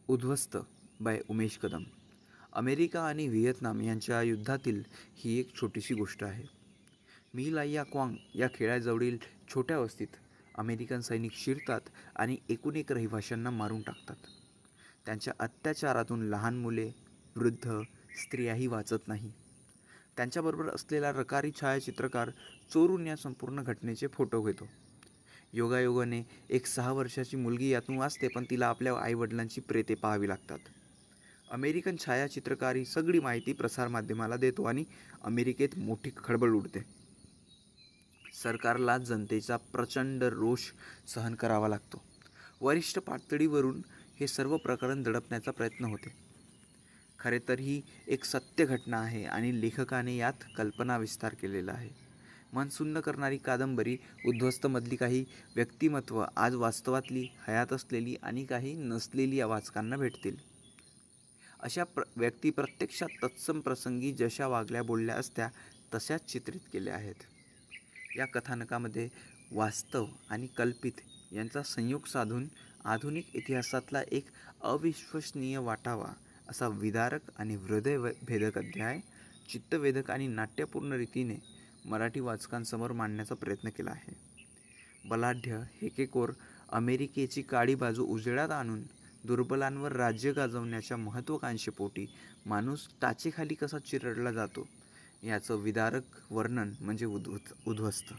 उद्ध्वस्त bye Umesh Kadam. America आणि Vietnam यांच्या युद्धातील ही एक छोटीशी गोष्ट आहे. मी लाइया क्वांग या खेड्याजवळील छोट्या वस्तीत अमेरिकन सैनिक शिरतात आणि एकूण एक रहिवाशांना मारून टाकतात. त्यांच्या अत्याचारातून लहान मुले, वृद्ध, स्त्रियाही वाचत नाही. त्यांच्याबरोबर असलेला रकारी छायाचित्रकार चोरून या संपूर्ण घटनेचे फोटो घेतो. योगायोगाने एक 6 वर्षाची मुलगी यातून वाचते, पण तिला आपल्या आईवडिलांची प्रेते पाहावी लागतात. अमेरिकन छायाचित्रकार ही सगळी माहिती प्रसारमाध्यमाला देतो आणि अमेरिकेत मोठी खळबळ उडते. सरकारला जनतेचा प्रचंड रोष सहन करावा लागतो. वरिष्ठ पातळीवरून हे सर्व प्रकरण दडपण्याचा प्रयत्न होते. खरे तर ही एक सत्य घटना आहे आणि लेखकाने यात कल्पनाविस्तार केलेला आहे. मन सुन्न करणारी कादंबरी उद्ध्वस्तमधली काही व्यक्तिमत्व आज वास्तवातली, हयात असलेली आणि काही नसलेली या वाचकांना भेटतील. अशा व्यक्ती प्रत्यक्षात तत्सम प्रसंगी जशा वागल्या बोलल्या असत्या तशाच चित्रित केल्या आहेत. या कथानकामध्ये वास्तव आणि कल्पित यांचा संयोग साधून आधुनिक इतिहासातला एक अविश्वसनीय वाटावा असा विदारक आणि हृदयभेदक अध्याय चित्तवेधक आणि नाट्यपूर्ण रीतीने मराठी वाचकांसमोर मांडण्याचा प्रयत्न केला आहे. बलाढ्य, हेकेखोर अमेरिकेची काळी बाजू उजेडात आणून दुर्बलांवर राज्य गाजवण्याच्या महत्त्वाकांक्षेपोटी माणूस टाचेखाली कसा चिरडला जातो याचं विदारक वर्णन म्हणजे उद्ध्वस्त.